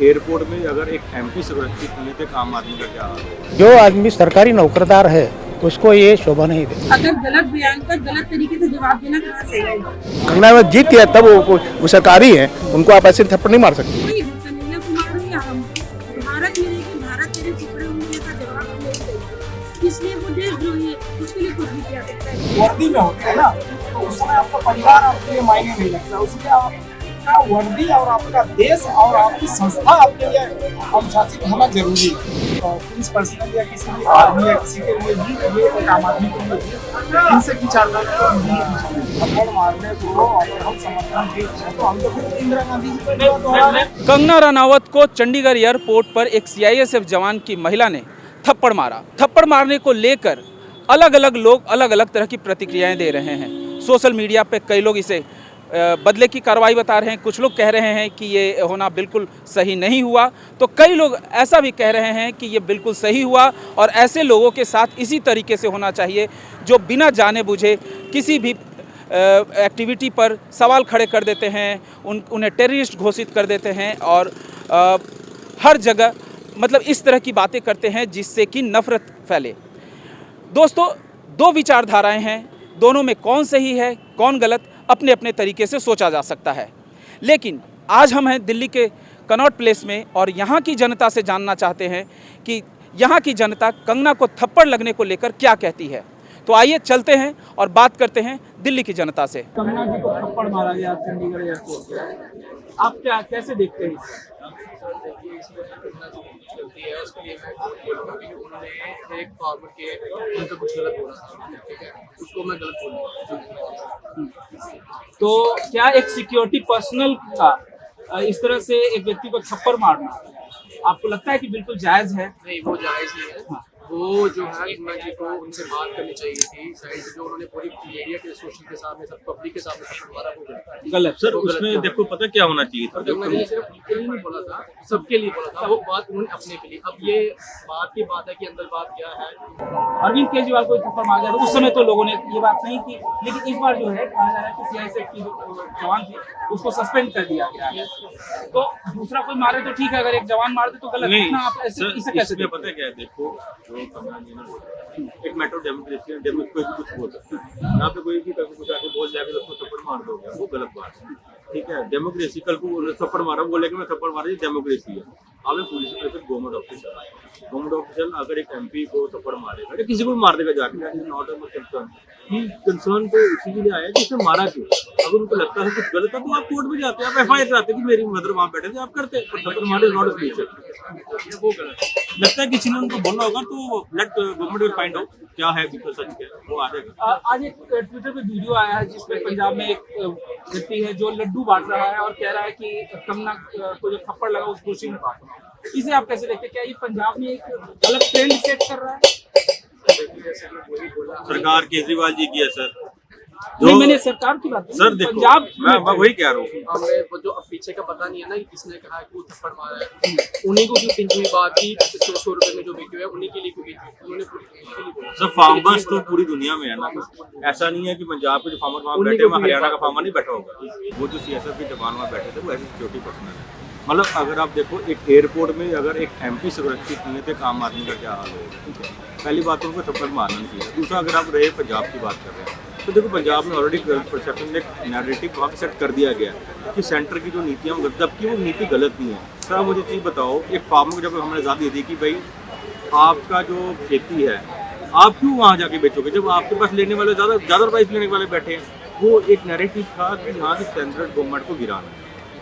Airport में अगर एक एमपी सुरक्षित नहीं है तो आम आदमी का क्या हाल है? जो आदमी सरकारी नौकरदार है उसको ये शोभा नहीं देती। अगर गलत बयान का गलत तरीके से जवाब देना कहाँ से है? कंगना में जीत के तब वो सरकारी है, उनको आप ऐसे थप्पड़ नहीं मार सकते। कोई कन्हैया कुमार हो या हम, भारत में रह के भारत तेरे टुकड़े होने का जवाब नहीं देगा, इसलिए वो देश जो है उसके लिए कुछ भी किया सकता है। वर्दी में होते हैं ना, तो उस समय आपका परिवार आपके लिए मायने नहीं रखता, उसलिए आपका वर्दी और आपका देश और आपकी संस्था आपके लिए अनुशासित होना जरूरी है। तो पुलिस पर्सनल या किसी भी आदमी या किसी के लिए भी ये एक आम आदमी के लिए इनसे विचारधारा थप्पड़ मारने को अगर हम समर्थन देते हैं तो हम तो फिर इंदिरा गांधी जी को दोहरा रहे हैं। कंगना रनावत को चंडीगढ़ एयरपोर्ट पर एक सीआईएसएफ जवान की महिला ने थप्पड़ मारा। थप्पड़ मारने को लेकर अलग अलग लोग अलग अलग तरह की प्रतिक्रियाएं दे रहे हैं। सोशल मीडिया पे कई लोग इसे बदले की कार्रवाई बता रहे हैं, कुछ लोग कह रहे हैं कि ये होना बिल्कुल सही नहीं हुआ, तो कई लोग ऐसा भी कह रहे हैं कि ये बिल्कुल सही हुआ और ऐसे लोगों के साथ इसी तरीके से होना चाहिए जो बिना जाने बुझे किसी भी एक्टिविटी पर सवाल खड़े कर देते हैं, उन्हें टेररिस्ट घोषित कर देते हैं और हर जगह मतलब इस तरह की बातें करते हैं जिससे कि नफरत फैले। दोस्तों, दो विचारधाराएं हैं, दोनों में कौन सही है कौन गलत अपने अपने तरीके से सोचा जा सकता है। लेकिन आज हम हैं दिल्ली के कनॉट प्लेस में और यहाँ की जनता से जानना चाहते हैं कि यहाँ की जनता कंगना को थप्पड़ लगने को लेकर क्या कहती है। तो आइए चलते हैं और बात करते हैं दिल्ली की जनता से। कंगना जी को थप्पड़ मारा गया चंडीगढ़ एयरपोर्ट पे, आप क्या कैसे देखते हैं इसे? देखिए, इसमें कंगना जी की कुछ गलती है, उसके लिए मैं बोलूँगा कि उन्होंने एक फार्मर के उनका कुछ गलत बोला था, ठीक है, उसको मैं गलत बोलूँगा। तो क्या एक सिक्योरिटी पर्सनल का इस तरह से एक व्यक्ति को थप्पड़ मारना आपको लगता है कि बिल्कुल जायज़ है? नहीं, वो जायज़ नहीं है। वो जो है कंगना जी को उनसे बात करनी चाहिए थी साइड से, जो उन्होंने पूरी मीडिया के सोशल के सामने सब पब्लिक के सामने थप्पड़ मारा वो गलत। सर उसमें देखो पता क्या होना चाहिए था, कंगना जी ने सिर्फ उनके लिए नहीं बोला था, सबके लिए बोला था, वो बात उन्होंने अपने के लिए। अब ये बात की बात है कि अंदर बात क्या है। अरविंद केजरीवाल को थप्पड़ मार दिया, तो उस समय तो लोगों ने ये बात नहीं की, लेकिन इस बार जो है कहा जा रहा है कि सीआईएसएफ की जो जवान थी उसको सस्पेंड कर दिया गया है। तो दूसरा कोई मारे तो ठीक है, अगर एक जवान मार दे तो गलत नहीं है। आप ऐसे इसे कैसे इसमें पता क्या है, देखो जो कंगना जी ने एक मैटर डेमोक्रेसी है, कोई भी कुछ बोल सकता है, यहाँ पे कोई भी कुछ आके बोल जाएगा तो उसको थप्पड़ मार दोगे, वो गलत बात है। ठीक है, डेमोक्रेसी, कल को थप्पड़ मारा बोलेगा मैं थप्पड़ मारा, ये डेमोक्रेसी है। अब पुलिस गवर्नमेंट ऑफिसर अगर एक एमपी को थप्पड़ मारेगा या किसी को भी मार देगा जाके, नॉट अ कंसर्न कि कंसर्न तो इसी के लिए आया कि इसने मारा क्यों। अगर उनको लगता है कुछ गलत है तो आप कोर्ट में जाते हैं, आप एफआईआर कराते कि मेरी मदर वहाँ बैठे थे, आप करते, पर थप्पड़ मारे नॉट अ स्पीच, वो गलत लगता है। किसी ने उनको बोलना होगा तो let government will find out क्या है बिल्कुल सच क्या है, वो आ जाएगा। आज एक ट्विटर पे वीडियो आया है जिसमें पंजाब में एक व्यक्ति है जो लड्डू बांट रहा है और कह रहा है कि कंगना को जो थप्पड़ लगा उस खुशी में बांट रहा है। इसे आप कैसे देखते हैं? क्या ये पंजाब में एक अलग ट्रेंड सेट कर रहा है? सरकार केजरीवाल जी की है सर, नहीं, मैंने सरकार की बात सर देखो पंजाब मैं वही कह रहा हूँ। हमें वो जो अब पीछे का पता नहीं है ना कि किसने कहा कि वो थप्पड़ मारा है, उन्हीं को क्यों पिंच हुई बात की 100 रुपए में जो बिकी है उन्हीं के लिए क्यों बिकी, उन्होंने के लिए बोला। सर फार्मर्स तो पूरी दुनिया में है ना, ऐसा नहीं है कि पंजाब के जो फार्मर वहाँ बैठे वहाँ हरियाणा का फार्मर नहीं बैठा होगा। वो जो सीएसएफ के जवान वहाँ बैठे थे वो ऐसे सिक्योरिटी पर्सनल है। मतलब अगर आप देखो एक एयरपोर्ट में अगर एक एमपी सुरक्षित नहीं है तो एक आम आदमी का क्या हाल होगा। ठीक है, पहली बात तो उनको थप्पड़ मारना नहीं चाहिए। दूसरा, अगर आप रहे पंजाब की बात कर रहे हैं तो देखो पंजाब में ऑलरेडी परसेप्शन एक नैरेटिव वहाँ सेट कर दिया गया है कि सेंटर की जो नीतियाँ जबकि वो नीति गलत नहीं है। सर आप मुझे चीज़ बताओ, एक फार्मर को जब हमने आज़ादी दी कि भाई आपका जो खेती है आप क्यों वहाँ जाके बेचोगे जब आपके पास लेने वाले ज़्यादा प्राइस लेने वाले बैठे हैं। वो एक नैरेटिव था कि यहाँ की सेंट्रल गवर्नमेंट को गिराना है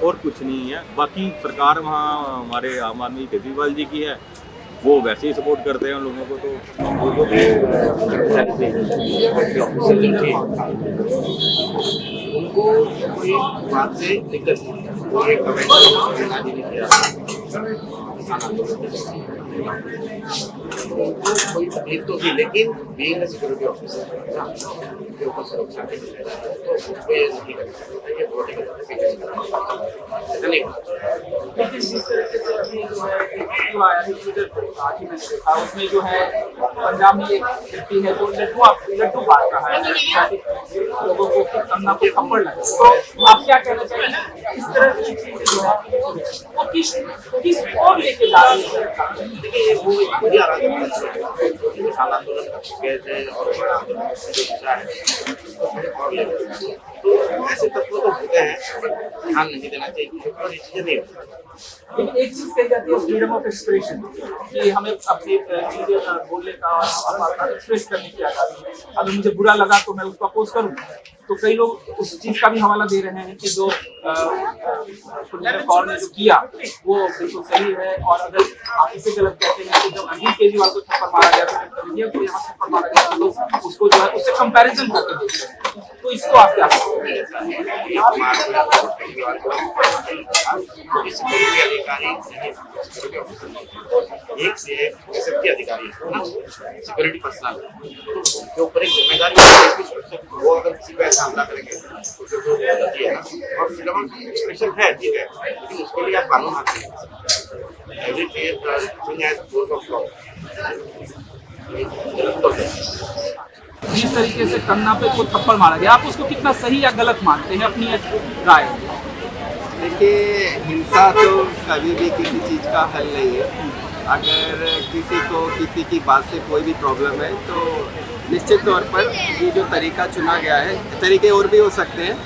और कुछ नहीं है। बाकी सरकार वहाँ हमारे आम आदमी केजरीवाल जी की है, वो वैसे ही सपोर्ट करते हैं उन लोगों को। तो ऑफिसर जो थे उनको कोई बात से दिक्कत नहीं, वो एक कमेंट ने किया उनको कोई तकलीफ तो थी, लेकिन बीइंग अ सिक्योरिटी ऑफिसर के ऊपर सुरक्षा के लिए तो उसको ये नहीं करना चाहिए, ये पॉलिटिकल ऐसा नहीं होना चाहिए। लेकिन जिस तरीके से अभी जो है वीडियो आया है आज ही मैंने देखा, उसमें जो है पंजाब में एक व्यक्ति है जो लड्डू बांट रहा है लोगों को, करना को थप्पड़ लगे। तो आप क्या कहना चाहेंगे इस तरह की चीजें जो है वो किस ओर लेके जा रही है? देखिए ये वो एक बढ़िया किसान आंदोलन गए थे और बड़ा आंदोलन जो दूसरा है और तो ऐसे तत्व तो होते हैं, ध्यान नहीं देना चाहिए और ये चीजें नहीं होती। लेकिन एक चीज कही जाती है फ्रीडम ऑफ एक्सप्रेशन, कि हमें अपनी चीजें बोलने का और एक्सप्रेस करने की आजादी है। अगर मुझे बुरा लगा तो मैं उसको अपोज करूँ। तो कई लोग उस चीज का भी हवाला दे रहे हैं कि जो कौर ने जो किया वो बिल्कुल सही है, और अगर आप इसे गलत कहते हैं तो जब अरविंद केजरीवाल को थप्पड़ मारा गया तो इंडिया को यहाँ थप्पड़ मारा गया तो लोग उसको जो है उससे कंपैरिजन करके देखते हैं। तो इसको आप क्या एक से सेफ्टी अधिकारी सिक्योरिटी पर्सनल के ऊपर एक जिम्मेदारी, वो अगर किसी पे ऐसा हमला करेंगे तो फिर वो गलती है ना, और फ्रीडम ऑफ एक्सप्रेशन है ठीक है, लेकिन उसके लिए आप कानून हाथ नहीं कर सकते। Every thing has rules of law. जिस तरीके से कंगना पे को थप्पड़ मारा गया, आप उसको कितना सही या गलत मानते हैं, अपनी राय? देखिए हिंसा तो कभी भी किसी चीज़ का हल नहीं है। अगर किसी को किसी की बात से कोई भी प्रॉब्लम है तो निश्चित तौर पर ये जो तरीका चुना गया है, तरीके और भी हो सकते हैं,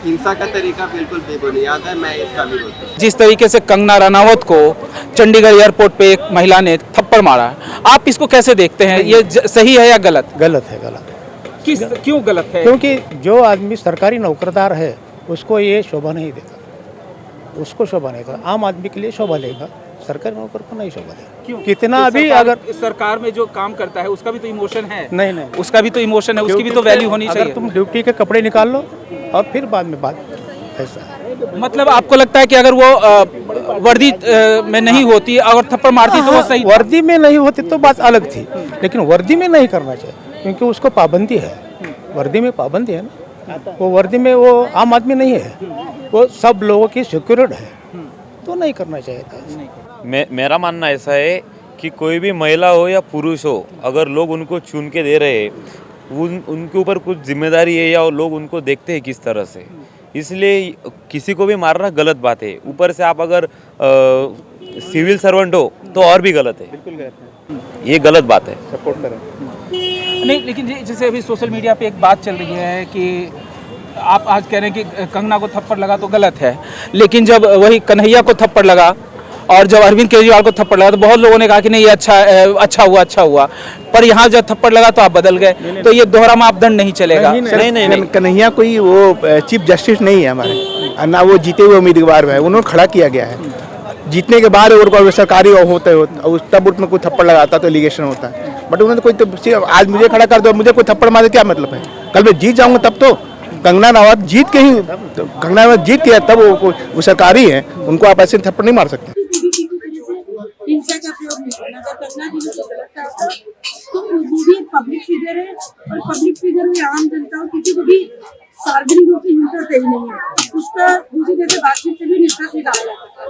हिंसा का तरीका बिल्कुल बेबुनियाद है, मैं इसका विरोध करता हूं। जिस तरीके से कंगना रनावत को चंडीगढ़ एयरपोर्ट पे एक महिला ने थप्पड़ मारा, आप इसको कैसे देखते हैं? ये सही है या गलत? गलत है, गलत। क्यों गलत है? क्योंकि जो आदमी सरकारी नौकरदार है उसको ये शोभा नहीं देता, उसको शोभा नहीं देता। आम आदमी के लिए शोभा देगा, सरकारी नौकर को नहीं शोभा देगा। क्यों? कितना तो भी अगर सरकार में जो काम करता है उसका भी तो इमोशन है। नहीं, उसका भी तो इमोशन है, उसकी भी तो वैल्यू होनी चाहिए। अगर तुम ड्यूटी के कपड़े निकाल लो और फिर बाद में बात ऐसा है। मतलब आपको लगता है कि अगर वो वर्दी में नहीं होती और थप्पड़ मारती तो वो सही? वर्दी में नहीं होती तो बात अलग थी, लेकिन वर्दी में नहीं करना चाहिए क्योंकि उसको पाबंदी है, वर्दी में पाबंदी है ना। वो वर्दी में वो आम आदमी नहीं है, वो सब लोगों की सिक्योरिटी है, तो नहीं करना चाहिए था। मेरा मानना ऐसा है कि कोई भी महिला हो या पुरुष हो, अगर लोग उनको चुन के दे रहे हैं उनके ऊपर कुछ जिम्मेदारी है या लोग उनको देखते हैं किस तरह से, इसलिए किसी को भी मारना गलत बात है। ऊपर से आप अगर सिविल सर्वेंट हो तो और भी गलत है, बिल्कुल गलत है, ये गलत बात है। सपोर्ट करें नहीं, लेकिन जैसे अभी सोशल मीडिया पे एक बात चल रही है कि आप आज कह रहे हैं कि कंगना को थप्पड़ लगा तो गलत है, लेकिन जब वही कन्हैया को थप्पड़ लगा और जब अरविंद केजरीवाल को थप्पड़ लगा तो बहुत लोगों ने कहा कि नहीं ये अच्छा हुआ, पर यहाँ जब थप्पड़ लगा तो आप बदल गए, तो ये दोहरा मापदंड नहीं चलेगा। नहीं, कन्हैया कोई वो चीफ जस्टिस नहीं है हमारे, ना वो जीते हुए उम्मीदवार है, उन्होंने खड़ा किया गया है। जीतने के बाद और सरकारी होते तब उसमें कोई थप्पड़ लगाता तो एलिगेशन होता है, बट उन्होंने कोई तो आज मुझे खड़ा कर दो, मुझे कोई थप्पड़ मारे क्या मतलब है? कल मैं जीत जाऊंगा तब तो। कंगना रनावत जीत के ही, कंगना रनावत जीत के तब वो सरकारी है, उनको आप ऐसे थप्पड़ नहीं मार सकते। हिंसा का प्रयोग नहीं करना, अगर कंगना जी ने तो गलत कहा तो वो भी एक पब्लिक फिगर है, और पब्लिक फिगर में आम जनता हो किसी को भी सार्वजनिक रूप से हिंसा सही नहीं है, उसका दूसरी जगह बातचीत से भी निष्कर्ष निकाला जा सकता है।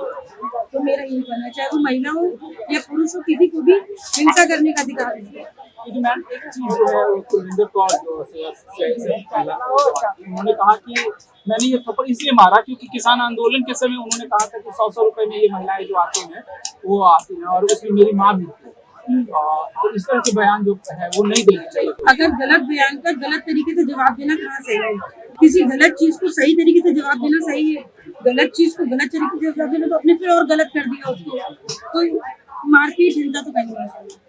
तो मेरा यही कहना है, चाहे वो महिला हो या पुरुष हो, किसी को भी हिंसा करने का अधिकार नहीं है। लेकिन मैम एक चीज जो है कुलविंदर कौर उन्होंने कहा कि मैंने ये थप्पड़ इसलिए मारा क्योंकि किसान आंदोलन के समय उन्होंने कहा था कि 100 रुपए में ये महिलाएं जो आती हैं वो आती हैं और उसमें मेरी माँ भी थी, तो इस तरह के बयान जो है वो नहीं देने चाहिए। अगर गलत बयान का गलत तरीके से जवाब देना कहाँ सही है? किसी गलत चीज को सही तरीके से जवाब देना सही है, गलत चीज को गलत तरीके से जवाब देना तो अपने फिर और गलत कर दिया उसको, तो मारपीट हिंसा तो कहीं नहीं सही।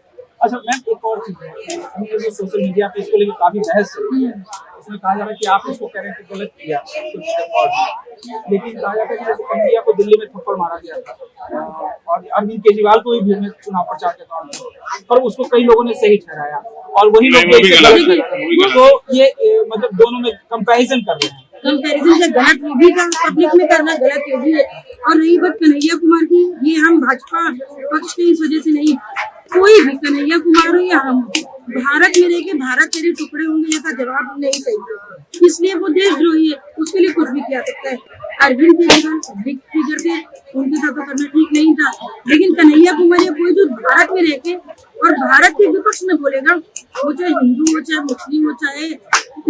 अच्छा मैम एक और चीज है, हमने जो सोशल मीडिया पे इसको लेकर काफी बहस चल रही है, उसमें कहा जा रहा है कि आप इसको कह रहे हैं कि गलत किया, लेकिन कहा जाता है कि जैसे कन्हैया को दिल्ली में थप्पड़ मारा गया था और अरविंद केजरीवाल को भी भीड़ में चुनाव प्रचार के दौरान, पर उसको कई लोगों ने सही ठहराया और वही लोग तो ये मतलब दोनों में कंपैरिजन कर रहे हैं। कंपैरिजन से गलत वो भी का पब्लिक में करना गलत वो भी है। और रही बात कन्हैया कुमार की, ये हम भाजपा पक्ष के इस वजह से नहीं, कोई भी कन्हैया कुमार हो या हम, भारत में रह के भारत तेरे टुकड़े होंगे जैसा जवाब नहीं सही, इसलिए वो देशद्रोही है, उसके लिए कुछ भी किया सकता है। अरविंद केजरीवाल पब्लिक फिगर थे, उनके साथ तो करना ठीक नहीं था। लेकिन कन्हैया कुमार या कोई जो भारत में रह के और भारत के विपक्ष में बोलेगा, वो चाहे हिंदू हो, चाहे मुस्लिम हो, चाहे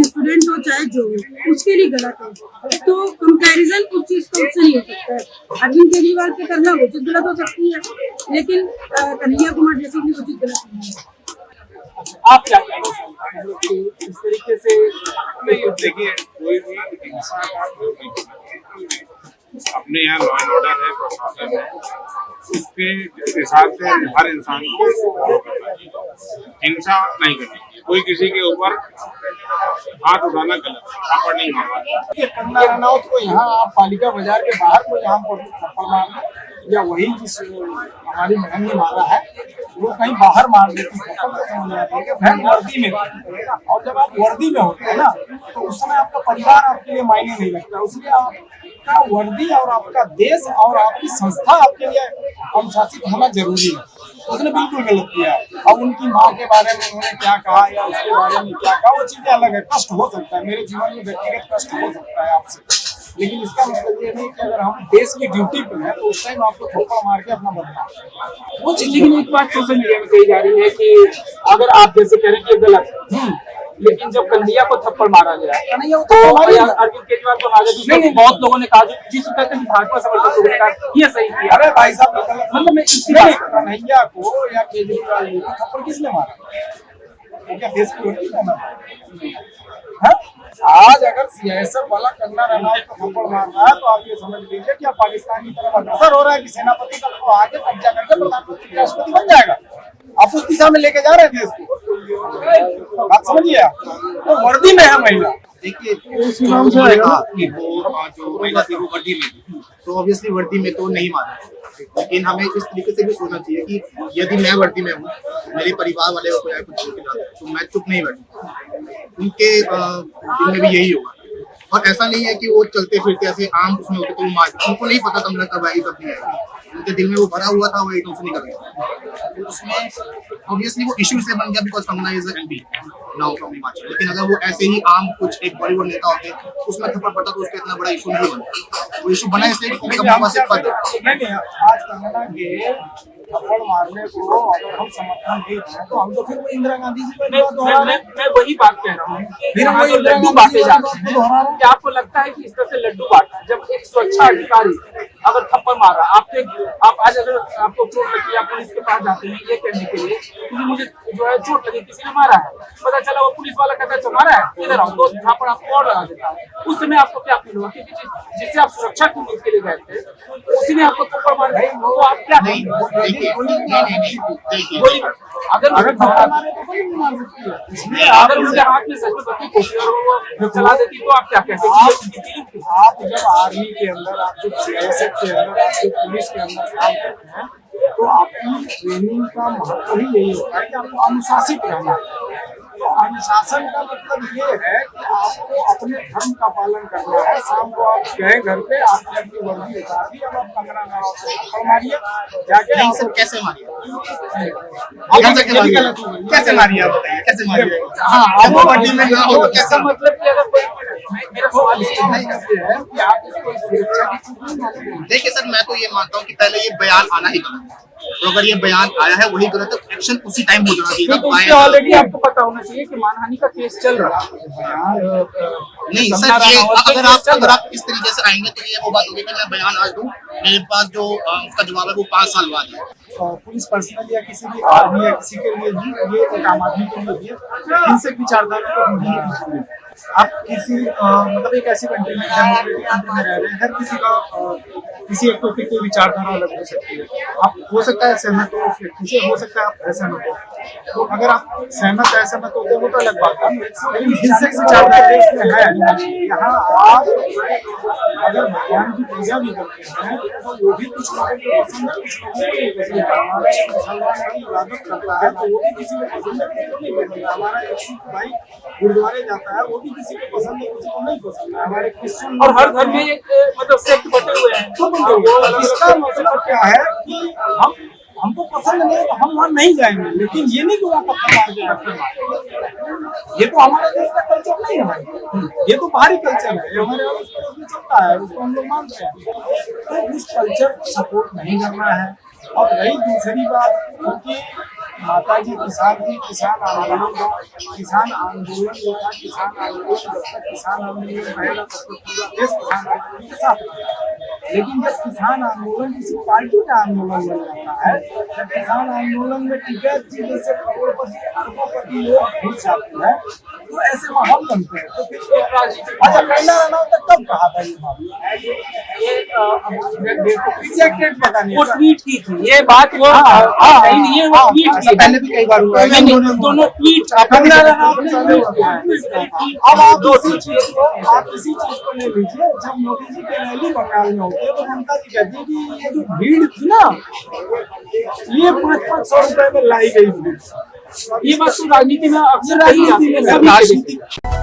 स्टूडेंट हो, चाहे जो हो, उसके लिए गलत है। तो कंपैरिजन उस चीज का उससे नहीं हो सकता है। अरविंद केजरीवाल पे करना वो चीज गलत हो सकती है, लेकिन कन्हैया कुमार जैसे भी वो चीज गलत नहीं है। आप क्या कहना चाहते हैं कि इस तरीके से नहीं? देखिए, कोई भी इंसान अपने यहाँ लॉ एंड ऑर्डर है, प्रशासन है, उसके हिसाब से हर इंसान को हिंसा नहीं करनी चाहिए। कोई किसी के ऊपर हाथ उठाना गलत है, थप्पड़ नहीं मारना। कंगना रनौत को यहाँ आप पालिका बाजार के बाहर को यहाँ पर थप्पड़ मारना, या वही जिस हमारी बहन ने मारा है वो कहीं बाहर मार देती थप्पड़, तो समझ आता है कि बहन वर्दी में थी। और जब आप वर्दी में होते हैं ना, तो उस समय आपका परिवार आपके लिए मायने नहीं रखता, उसलिए आपका वर्दी और आपका देश और आपकी संस्था आपके लिए अनुशासित होना जरूरी है। तो उसने बिल्कुल गलत किया। अब उनकी माँ के बारे में उन्होंने क्या कहा या उसके बारे में क्या कहा, वो चीजें अलग है। कष्ट हो सकता है, मेरे जीवन में व्यक्तिगत कष्ट हो सकता है आपसे, लेकिन इसका मतलब ये नहीं कि अगर हम देश की ड्यूटी पे हैं तो उस टाइम आपको थप्पड़ मार के अपना बदला वो चीज। लेकिन एक बात सोशल मीडिया में कही जा रही है कि अगर आप जैसे कह रहे हैं कि गलत है, लेकिन जब कन्हैया को थप्पड़ मारा गया तो अरविंद केजरीवाल को मारा गया, बहुत लोगों ने कहा, जिस कहते हैं भाजपा समर्थक लोगों ने कहा ये सही किया। अरे भाई साहब, मतलब मैं कन्हैया को या केजरीवाल को थप्पड़ किसने मारा? क्या देश की वोटी है? आज अगर सीआईएसएफ वाला कंगना रनौत को थप्पड़ मार रहा है तो आप ये समझ लीजिए कि आप पाकिस्तान की तरफ अग्रसर हो रहा है कि सेनापति का तो आगे कब्जा करके प्रधानमंत्री राष्ट्रपति बन जाएगा। आप उस दिशा में लेके जा रहे हैं देश को, बात समझिए आप। तो वर्दी में है महिला। देखिए, उन्होंने कहा कि वो जो महिला थी वो वर्दी में थी, तो ऑब्वियसली वर्दी में तो नहीं मारा, लेकिन हमें इस तरीके से भी सोचना चाहिए कि यदि मैं वर्दी में हूँ, मेरे परिवार वाले को कोई कुछ तो मैं चुप नहीं बैठूंगा। उनके दिल में भी यही होगा। और ऐसा नहीं है कि वो चलते फिरते ऐसे आम उसमें होते तो वो मार, उनको नहीं पता कमला कब आएगी कब नहीं आएगी, उनके दिल में वो भरा हुआ था, वो एकदम से निकल गया। तो उसमें ऑब्वियसली वो इश्यू से बन गया because Kangana is MP now from Himachal. लेकिन अगर वो ऐसे ही आम कुछ एक बॉलीवुड नेता होते उसमें थप्पड़ पड़ता तो उसका इतना बड़ा इशू नहीं बनता। वो इशू बना इसलिए कि कंगना पास एक पद है। नहीं, आज कंगना के थप्पड़ मारने को अगर हम समर्थन दे रहे हैं तो हम तो फिर वो इंदिरा गांधी जी पर मैं वही बात कह रहा हूँ, जो लड्डू बांटे जाते हैं, क्या आपको लगता है कि इस तरह से लड्डू बांटा, जब एक सुरक्षा अधिकारी अगर थप्पड़ मारा, आप आज अगर आपको चोट लगी, आप पुलिस के पास जाते हैं ये कहने के लिए कि मुझे जो है चोट लगी, किसी ने मारा है, पता चला वो पुलिस वाला कहता है मारा है, इधर आओ, दो थप्पड़ आपको और लगा देता है, उस समय आपको क्या फील होगा? क्योंकि जिससे आप सुरक्षा की उम्मीद के लिए गए थे उसी ने आपको थप्पड़ मार दिया, तो आप क्या देखिए, अगर उनके हाथ में सच में बत्ती होती और वो चला देती तो आप क्या कहते हैं? आप जब आर्मी के अंदर, आप जब सीआईएसएफ के अंदर, आप जब पुलिस के अंदर काम करते हैं तो आपकी ट्रेनिंग का महत्व ही यही होता है कि आपको अनुशासित रहना है। तो अनुशासन का मतलब ये है कि आपको अपने धर्म का पालन करना है। शाम को आप गए घर पे, आपने अपनी वर्दी उतार दी, अब आप कंगना रनौत को थप्पड़ मारिए जाके। नहीं सर, कैसे मारिए? कैसे मारिए आप बताइए, कैसे मारिए? हाँ, जब वो वर्दी में ना हो तो कैसे? मतलब कि अगर मेरा सवाल ये है कि आप इसको सुरक्षा की चीज नहीं मानते हैं। देखिए सर, मैं तो ये मानता हूँ कि पहले ये बयान आना ही गलत है। तो अगर ये बयान आया है वही गलत है, एक्शन उसी टाइम हो जाना चाहिए। तो उससे ऑलरेडी आपको पता होना चाहिए कि मानहानि का केस चल रहा है। नहीं सर, ये अगर आप इस तरीके से आएंगे तो ये वो बात होगी कि मैं बयान आज दूं, मेरे पास जो उसका जवाब है वो 5 साल बाद है। पुलिस पर्सनल या किसी भी आर्मी या किसी के लिए भी, ये एक आम आदमी के लिए भी हिंसक विचारधारा को नहीं। आप किसी मतलब एक ऐसी कंट्री में डेमोक्रेटिक कंट्री में रह रहे हैं, हर किसी का किसी एक टॉपिक की विचारधारा अलग हो सकती है। आप हो सकता है सहमत हो उस व्यक्ति से, हो सकता है आप असहमत हो। तो अगर आप सहमत असहमत होते हो तो अलग बात है, लेकिन हिंसक विचारधारा देश में है। यहाँ आप अगर भगवान की पूजा भी करते हैं तो वो भी कुछ लोगों को पसंद है, कुछ लोगों को नहीं पसंद है। हमारा मुसलमान भाई इबादत करता है तो वो भी किसी को पसंद है, किसी को नहीं पसंद है। हमारा एक सिख भाई गुरुद्वारे जाता है, वो भी किसी को पसंद है, किसी को नहीं पसंद है। हमारे क्रिश्चियन और हर घर में एक मतलब सेक्ट बटे हुए हैं। इसका मतलब क्या है कि हमको पसंद नहीं है तो हम वहाँ नहीं जाएंगे, लेकिन ये नहीं कि वहाँ पत्थर मार के रखते हैं। ये तो हमारे देश का कल्चर नहीं है भाई, ये तो बाहरी कल्चर है, ये हमारे अड़ोस पड़ोस में चलता है, उसको हम लोग मानते हैं। तो इस कल्चर को सपोर्ट नहीं करना है। और रही दूसरी बात, क्योंकि माता जी किसान थी, किसान आंदोलन था, किसान आंदोलन जो था, किसान आंदोलन जब तक किसान आंदोलन रहेगा तब तक पूरा देश किसान आंदोलन के साथ रहेगा। लेकिन जब किसान आंदोलन किसी पार्टी का आंदोलन बन जाता है, जब किसान आंदोलन में टिकैत की वजह से करोड़पति अरबोपति लोग घुस जाते हैं, तो ऐसे माहौल बनते हैं। तो फिर अच्छा कहना रहना होता कब कहा था ये बात, रिजेक्टेड पता नहीं, वो ट्वीट की थी ये बात, वो सही नहीं है, वो ट्वीट की पहले भी कई बार हुआ है, दोनों ट्वीट कहना रहना अब आप किसी चीज को ले लीजिए। जब मोदी जी की रैली बंगाल में होती है तो ममता जी कहती है कि ये जो भीड़ थी ना, ये 500 रुपए में लाई गई भीड़। ये बात तो राजनीति में अक्सर राजनीति में